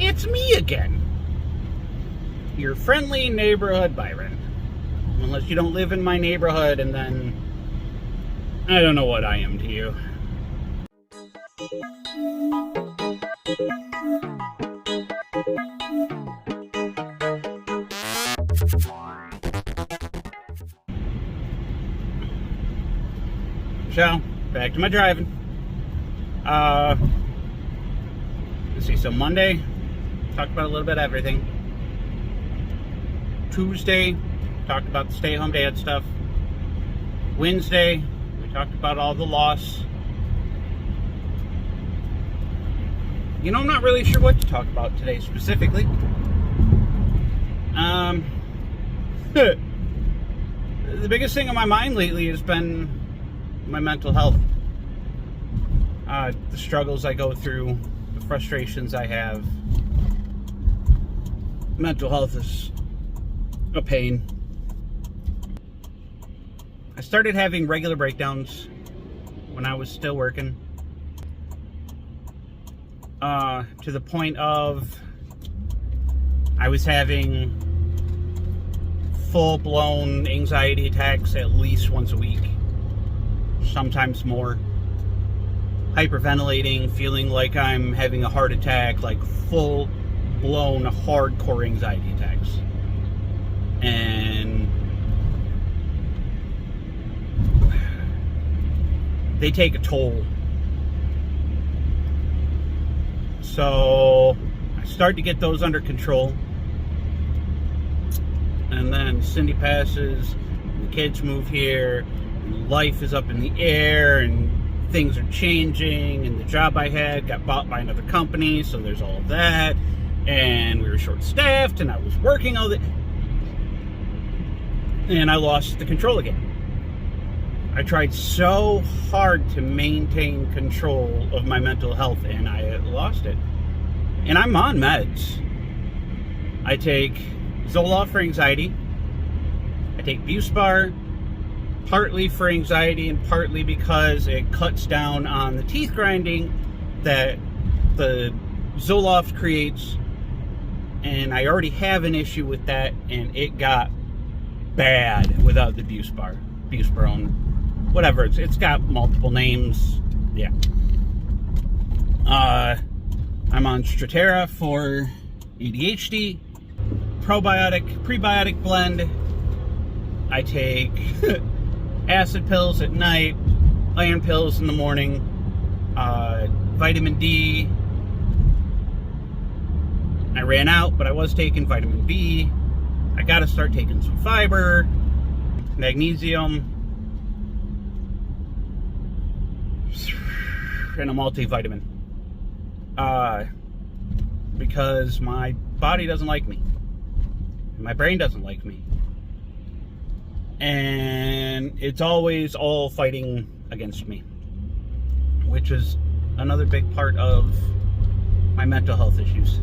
It's me again. Your friendly neighborhood Byron. Unless you don't live in my neighborhood, and then I don't know what I am to you. So, back to my driving. Let's see, so Monday, talked about a little bit of everything. Tuesday, talked about the stay-at-home dad stuff. Wednesday, we talked about all the loss. You know, I'm not really sure what to talk about today specifically. The biggest thing on my mind lately has been my mental health. The struggles I go through, the frustrations I have. Mental health is a pain. I started having regular breakdowns when I was still working. To the point of I was having full-blown anxiety attacks at least once a week, sometimes more. Hyperventilating, feeling like I'm having a heart attack, like full-blown hardcore anxiety attacks. And they take a toll. So I start to get those under control. And then Cindy passes, and the kids move here, and life is up in the air, and things are changing, and the job I had got bought by another company, so there's all of that, and we were short-staffed, and I was working all the... And I lost the control again. I tried so hard to maintain control of my mental health, and I lost it. And I'm on meds. I take Zoloft for anxiety. I take Buspar, partly for anxiety and partly because it cuts down on the teeth grinding that the Zoloft creates. And I already have an issue with that, and it got bad without the Buspar. Busparone. Whatever. It's got multiple names. Yeah. I'm on Strattera for ADHD. Prebiotic blend. I take acid pills at night, iron pills in the morning, vitamin D. I ran out, but I was taking vitamin B. I gotta start taking some fiber, magnesium, and a multivitamin. Because my body doesn't like me. My brain doesn't like me. And it's always all fighting against me. Which is another big part of my mental health issues.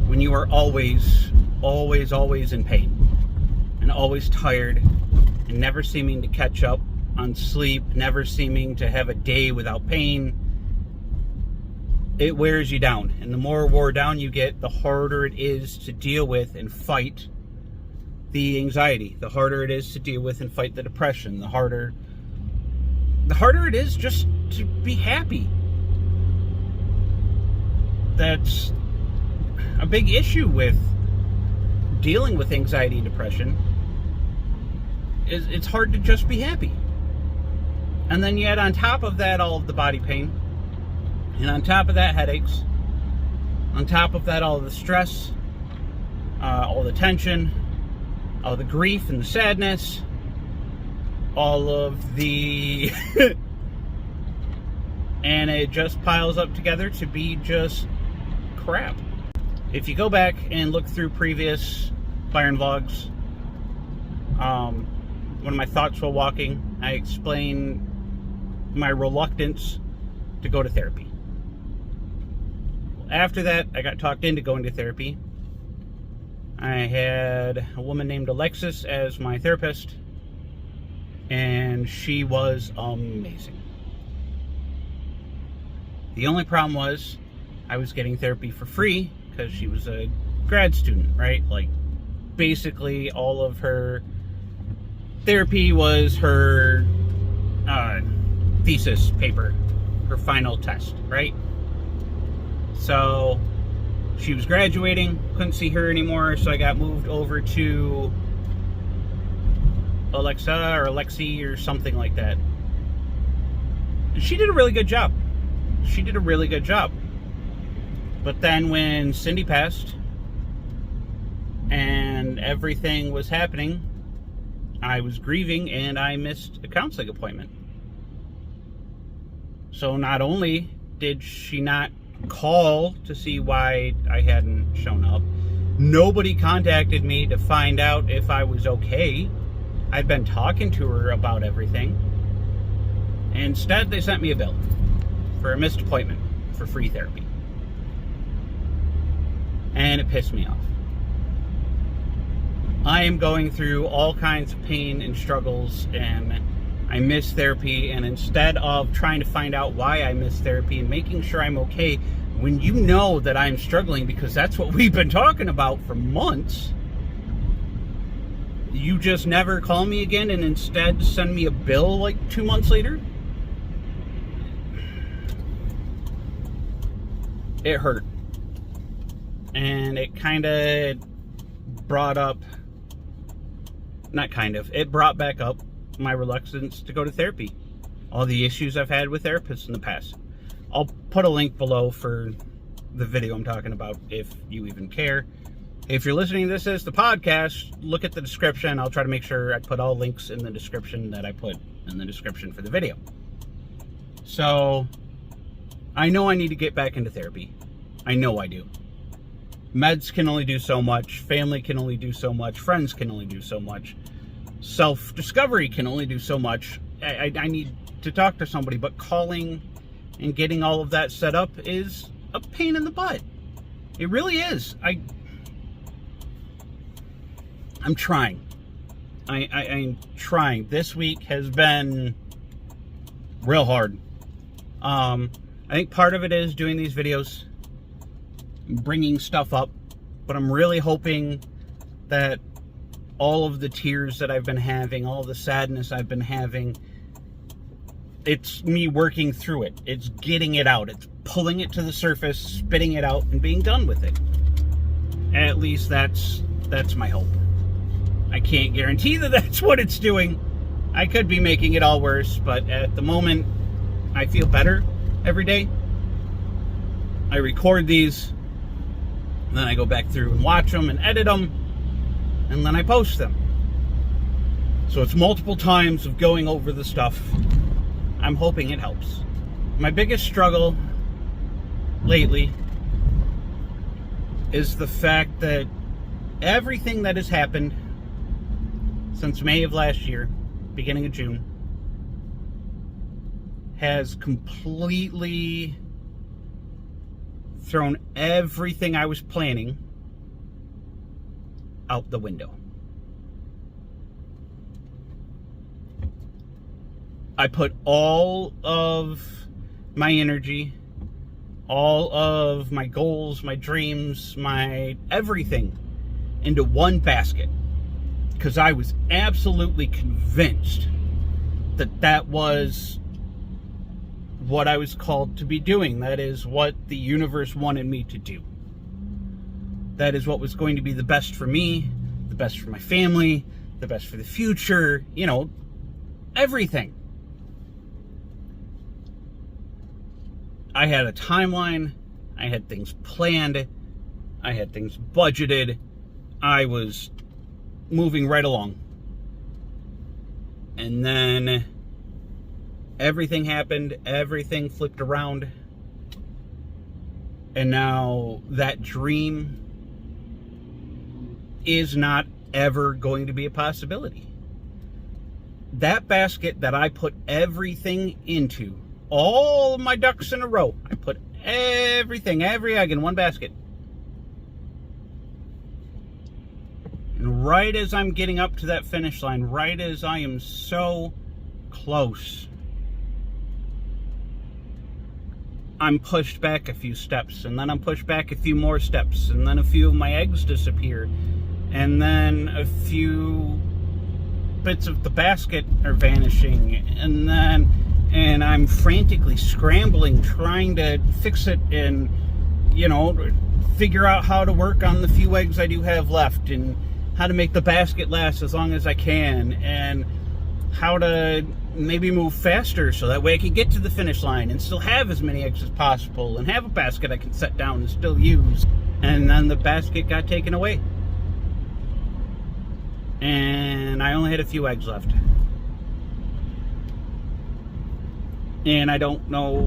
When you are always in pain. And always tired. And never seeming to catch up on sleep. Never seeming to have a day without pain. It wears you down. And the more wore down you get, the harder it is to deal with and fight the anxiety. The harder it is to deal with and fight the depression. The harder it is just to be happy. That's a big issue with dealing with anxiety and depression. It's hard to just be happy. And then yet on top of that, all of the body pain. And on top of that, headaches. On top of that, all of the stress, all the tension, all the grief and the sadness, all of the... and it just piles up together to be just crap. If you go back and look through previous Byron vlogs, one of my thoughts while walking, I explain my reluctance to go to therapy. After that, I got talked into going to therapy. I had a woman named Alexis as my therapist, and she was amazing. The only problem was I was getting therapy for free because she was a grad student, right? Like, basically all of her therapy was her thesis paper, her final test, right? So she was graduating, couldn't see her anymore, so I got moved over to Alexa or Alexi or something like that. She did a really good job. But then when Cindy passed and everything was happening, I was grieving and I missed a counseling appointment. So not only did she not call to see why I hadn't shown up, nobody contacted me to find out if I was okay. I'd been talking to her about everything. Instead, they sent me a bill for a missed appointment for free therapy. And it pissed me off. I am going through all kinds of pain and struggles, and I miss therapy, and instead of trying to find out why I miss therapy and making sure I'm okay, when you know that I'm struggling, because that's what we've been talking about for months, you just never call me again and instead send me a bill like 2 months later? It hurt. And it kind of brought back up my reluctance to go to therapy. All the issues I've had with therapists in the past. I'll put a link below for the video I'm talking about if you even care. If you're listening to this as the podcast, look at the description. I'll try to make sure I put all links in the description that I put in the description for the video. So, I know I need to get back into therapy. I know I do. Meds can only do so much. Family can only do so much. Friends can only do so much. Self-discovery can only do so much. I need to talk to somebody, but calling and getting all of that set up is a pain in the butt. It really is. I'm trying. I'm trying. This week has been real hard. I think part of it is doing these videos, bringing stuff up, but I'm really hoping that all of the tears that I've been having, all the sadness I've been having, it's me working through it. It's getting it out. It's pulling it to the surface, spitting it out, and being done with it. At least that's my hope. I can't guarantee that that's what it's doing. I could be making it all worse, but at the moment, I feel better every day. I record these, then I go back through and watch them and edit them, and then I post them. So it's multiple times of going over the stuff. I'm hoping it helps. My biggest struggle lately is the fact that everything that has happened since May of last year, beginning of June, has completely thrown everything I was planning out the window. I put all of my energy, all of my goals, my dreams, my everything into one basket, because I was absolutely convinced that that was what I was called to be doing. That is what the universe wanted me to do. That is what was going to be the best for me, the best for my family, the best for the future, you know, everything. I had a timeline, I had things planned, I had things budgeted, I was moving right along. And then everything happened, everything flipped around, and now that dream is not ever going to be a possibility. That basket that I put everything into, all of my ducks in a row, I put everything, every egg in one basket. And right as I'm getting up to that finish line, right as I am so close, I'm pushed back a few steps, and then I'm pushed back a few more steps, and then a few of my eggs disappear, and then a few bits of the basket are vanishing, and I'm frantically scrambling, trying to fix it and, figure out how to work on the few eggs I do have left, and how to make the basket last as long as I can, and how to maybe move faster so that way I can get to the finish line and still have as many eggs as possible and have a basket I can set down and still use. And then the basket got taken away, and I only had a few eggs left, and I don't know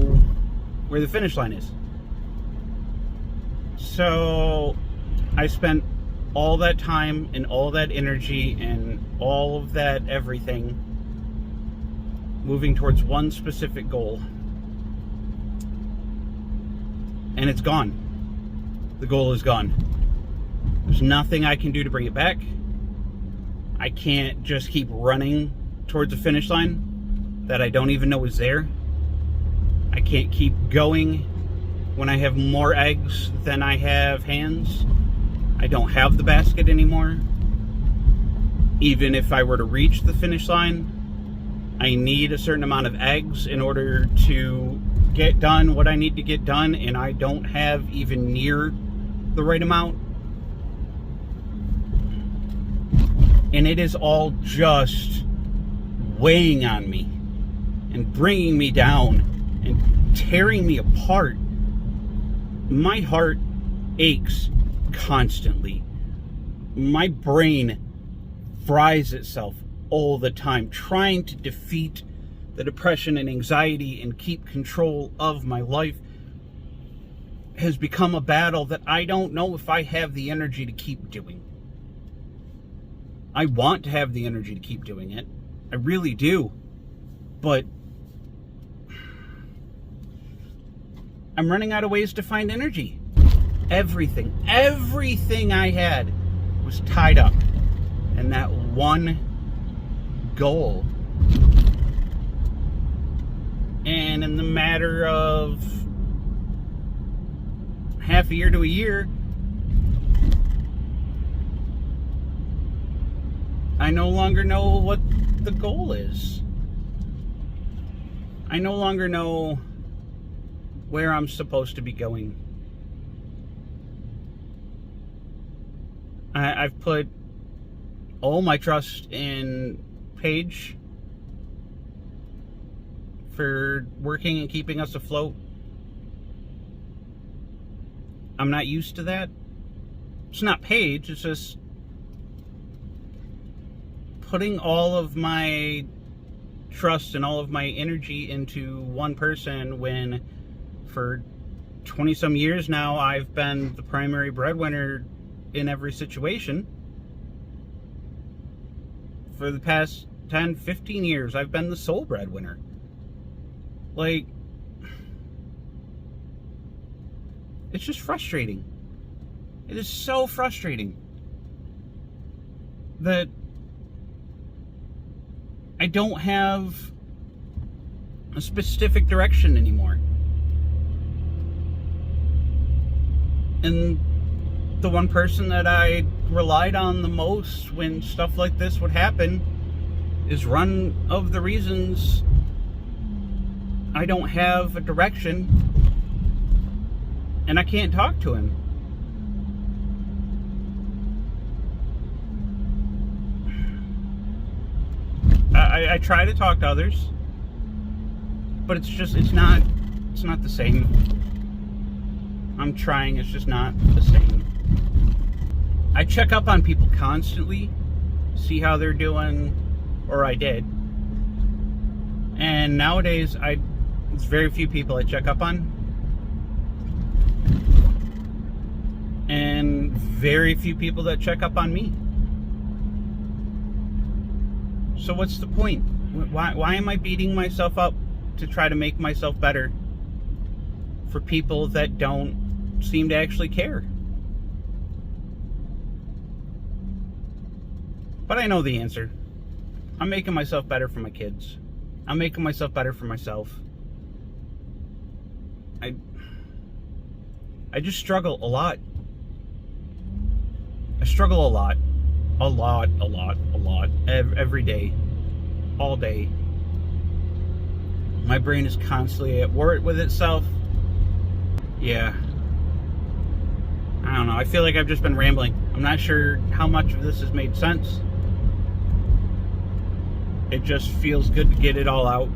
where the finish line is. So I spent all that time and all that energy and all of that everything moving towards one specific goal, and it's gone. The goal is gone. There's nothing I can do to bring it back. I can't just keep running towards a finish line that I don't even know is there. I can't keep going when I have more eggs than I have hands. I don't have the basket anymore. Even if I were to reach the finish line, I need a certain amount of eggs in order to get done what I need to get done, and I don't have even near the right amount. And it is all just weighing on me and bringing me down and tearing me apart. My heart aches constantly. My brain fries itself all the time, trying to defeat the depression and anxiety and keep control of my life has become a battle that I don't know if I have the energy to keep doing. I want to have the energy to keep doing it. I really do. But I'm running out of ways to find energy. Everything I had was tied up in that one goal. And in the matter of half a year to a year, I no longer know what the goal is. I no longer know where I'm supposed to be going. I've put all my trust in Paige for working and keeping us afloat. I'm not used to that. It's not Paige, it's just putting all of my trust and all of my energy into one person when for 20 some years now I've been the primary breadwinner in every situation. For the past 10, 15 years I've been the sole breadwinner. Like, it's just frustrating. It is so frustrating that I don't have a specific direction anymore. And the one person that I relied on the most when stuff like this would happen is one of the reasons I don't have a direction and I can't talk to him. I try to talk to others, but it's not the same. I'm trying, it's just not the same. I check up on people constantly, see how they're doing, or I did. And nowadays, it's very few people I check up on. And very few people that check up on me. So what's the point? Why am I beating myself up to try to make myself better for people that don't seem to actually care? But I know the answer. I'm making myself better for my kids. I'm making myself better for myself. I just struggle a lot. I struggle a lot. A lot. Every day. All day. My brain is constantly at war with itself. Yeah. I don't know. I feel like I've just been rambling. I'm not sure how much of this has made sense. It just feels good to get it all out.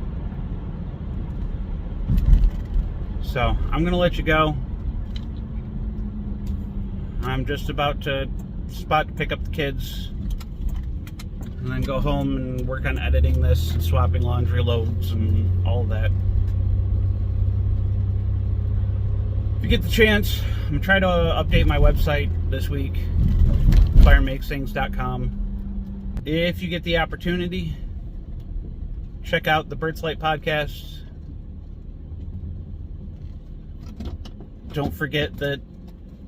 So, I'm going to let you go. I'm just about to pick up the kids and then go home and work on editing this and swapping laundry loads and all of that. If you get the chance, I'm going to try to update my website this week, ByronMakesThings.com. If you get the opportunity, check out the Birds Light podcast. Don't forget that,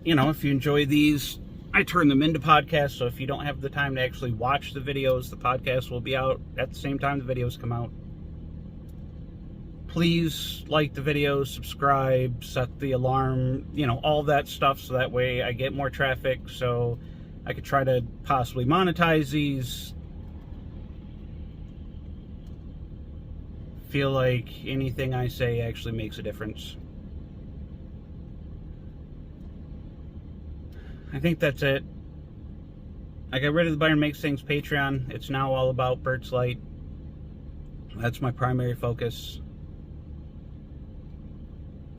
if you enjoy these, I turn them into podcasts, so if you don't have the time to actually watch the videos, the podcast will be out at the same time the videos come out. Please like the videos, subscribe, set the alarm, all that stuff, so that way I get more traffic, so I could try to possibly monetize these. Feel like anything I say actually makes a difference. I think that's it. I got rid of the Byron Makes Things Patreon. It's now all about Birds Light. That's my primary focus.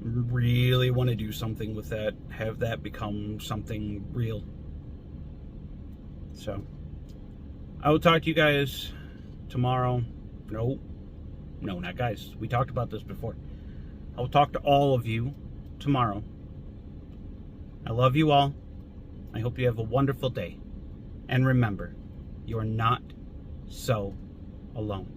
Really want to do something with that. Have that become something real. So, I will talk to you guys tomorrow. No, not guys. We talked about this before. I will talk to all of you tomorrow. I love you all. I hope you have a wonderful day. And remember, you are not so alone.